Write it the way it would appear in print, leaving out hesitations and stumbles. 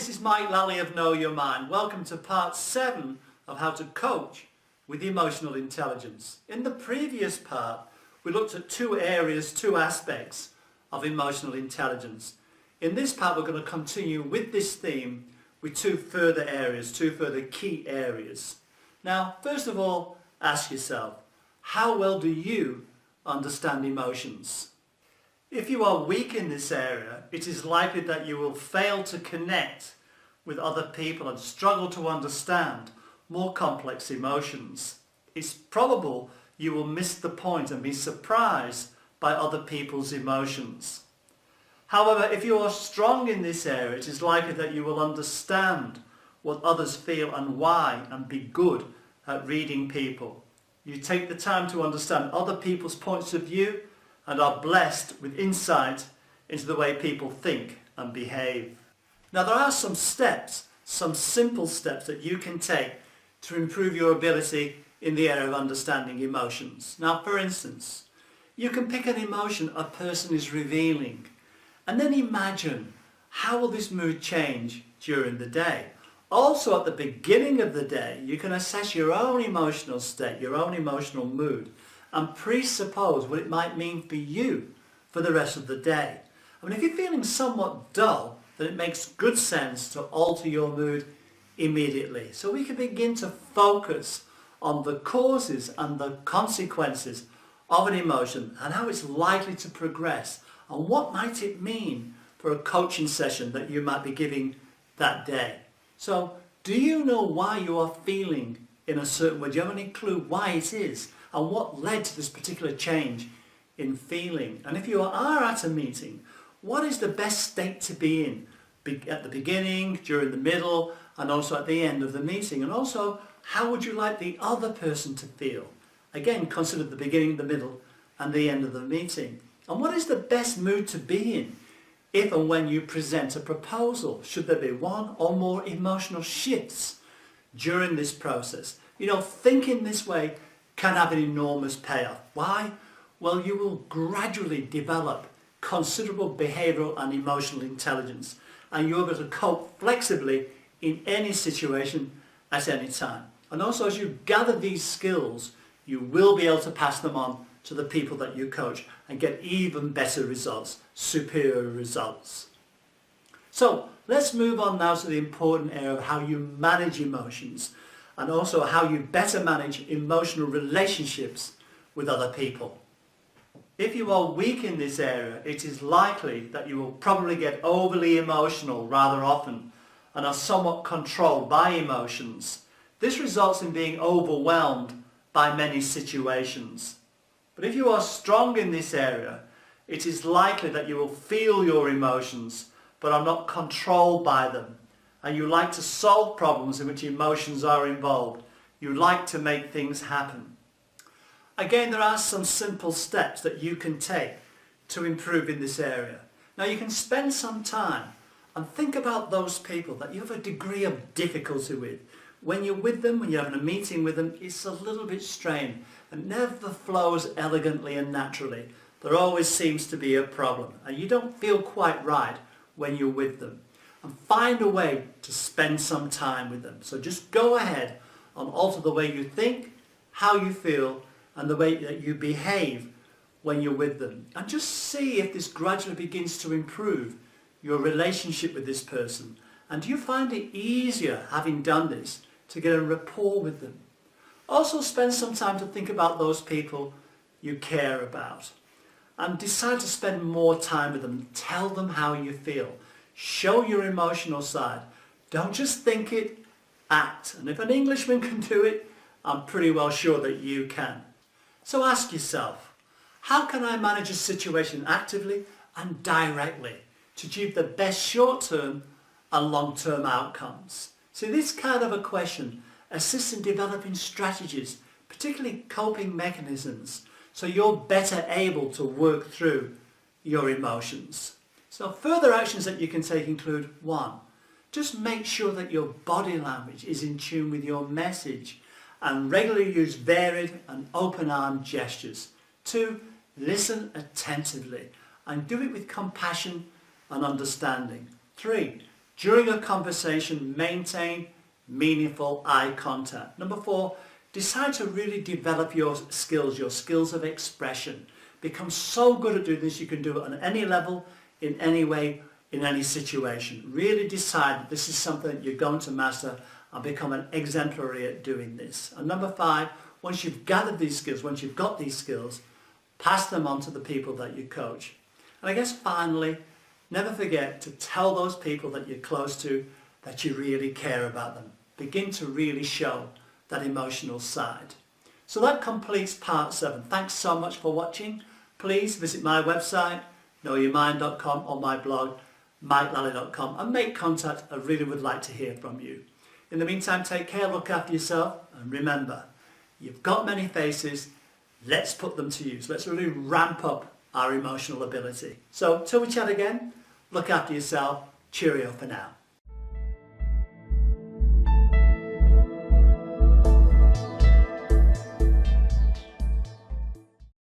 this is Mike Lally of Know Your Mind. Welcome to part 7 of how to coach with emotional intelligence. In the previous part, we looked at two aspects of emotional intelligence. In this part, we're going to continue with this theme with two further key areas. Now, first of all, ask yourself, how well do you understand emotions? If you are weak in this area, it is likely that you will fail to connect with other people and struggle to understand more complex emotions. It's probable you will miss the point and be surprised by other people's emotions. However, if you are strong in this area, it is likely that you will understand what others feel and why, and be good at reading people. You take the time to understand other people's points of view and are blessed with insight into the way people think and behave. Now, there are some simple steps that you can take to improve your ability in the area of understanding emotions. Now, for instance, you can pick an emotion a person is revealing and then imagine how will this mood change during the day. Also, at the beginning of the day, you can assess your own emotional state, your own emotional mood, and presuppose what it might mean for you for the rest of the day. I mean, if you're feeling somewhat dull, then it makes good sense to alter your mood immediately. So we can begin to focus on the causes and the consequences of an emotion and how it's likely to progress, and what might it mean for a coaching session that you might be giving that day. So, do you know why you are feeling in a certain way? Do you have any clue why it is? And what led to this particular change in feeling? And if you are at a meeting, what is the best state to be in? At the beginning, during the middle, and also at the end of the meeting? And also, how would you like the other person to feel? Again, consider the beginning, the middle, and the end of the meeting. And what is the best mood to be in if and when you present a proposal? Should there be one or more emotional shifts during this process? You know, thinking this way can have an enormous payoff. Why? Well, you will gradually develop considerable behavioural and emotional intelligence, and you're able to cope flexibly in any situation at any time. And also, as you gather these skills, you will be able to pass them on to the people that you coach and get even better results, superior results. So let's move on now to the important area of how you manage emotions, and also how you better manage emotional relationships with other people. If you are weak in this area, it is likely that you will probably get overly emotional rather often and are somewhat controlled by emotions. This results in being overwhelmed by many situations. But if you are strong in this area, it is likely that you will feel your emotions but are not controlled by them. And you like to solve problems in which emotions are involved. You like to make things happen. Again, there are some simple steps that you can take to improve in this area. Now, you can spend some time and think about those people that you have a degree of difficulty with. When you're with them, when you're having a meeting with them, it's a little bit strained and never flows elegantly and naturally. There always seems to be a problem and you don't feel quite right when you're with them. And find a way to spend some time with them. So just go ahead and alter the way you think, how you feel, and the way that you behave when you're with them. And just see if this gradually begins to improve your relationship with this person. And do you find it easier, having done this, to get a rapport with them? Also, spend some time to think about those people you care about. And decide to spend more time with them. Tell them how you feel. Show your emotional side. Don't just think it, act. And if an Englishman can do it, I'm pretty well sure that you can. So ask yourself, how can I manage a situation actively and directly to achieve the best short-term and long-term outcomes? See, this kind of a question assists in developing strategies, particularly coping mechanisms, so you're better able to work through your emotions. So further actions that you can take include: 1, just make sure that your body language is in tune with your message and regularly use varied and open arm gestures. 2, listen attentively and do it with compassion and understanding. 3, During a conversation, maintain meaningful eye contact. Number 4, decide to really develop your skills of expression. Become so good at doing this you can do it on any level, in any way, in any situation. Really decide that this is something that you're going to master and become an exemplary at doing this. And number 5, once you've gathered these skills, once you've got these skills, pass them on to the people that you coach. And I guess finally, never forget to tell those people that you're close to that you really care about them. Begin to really show that emotional side. So that completes part 7. Thanks so much for watching. Please visit my website, knowyourmind.com, or my blog, mikelallie.com, and make contact. I really would like to hear from you. In the meantime, take care, look after yourself, and remember, you've got many faces. Let's put them to use. Let's really ramp up our emotional ability. So till we chat again, look after yourself. Cheerio for now.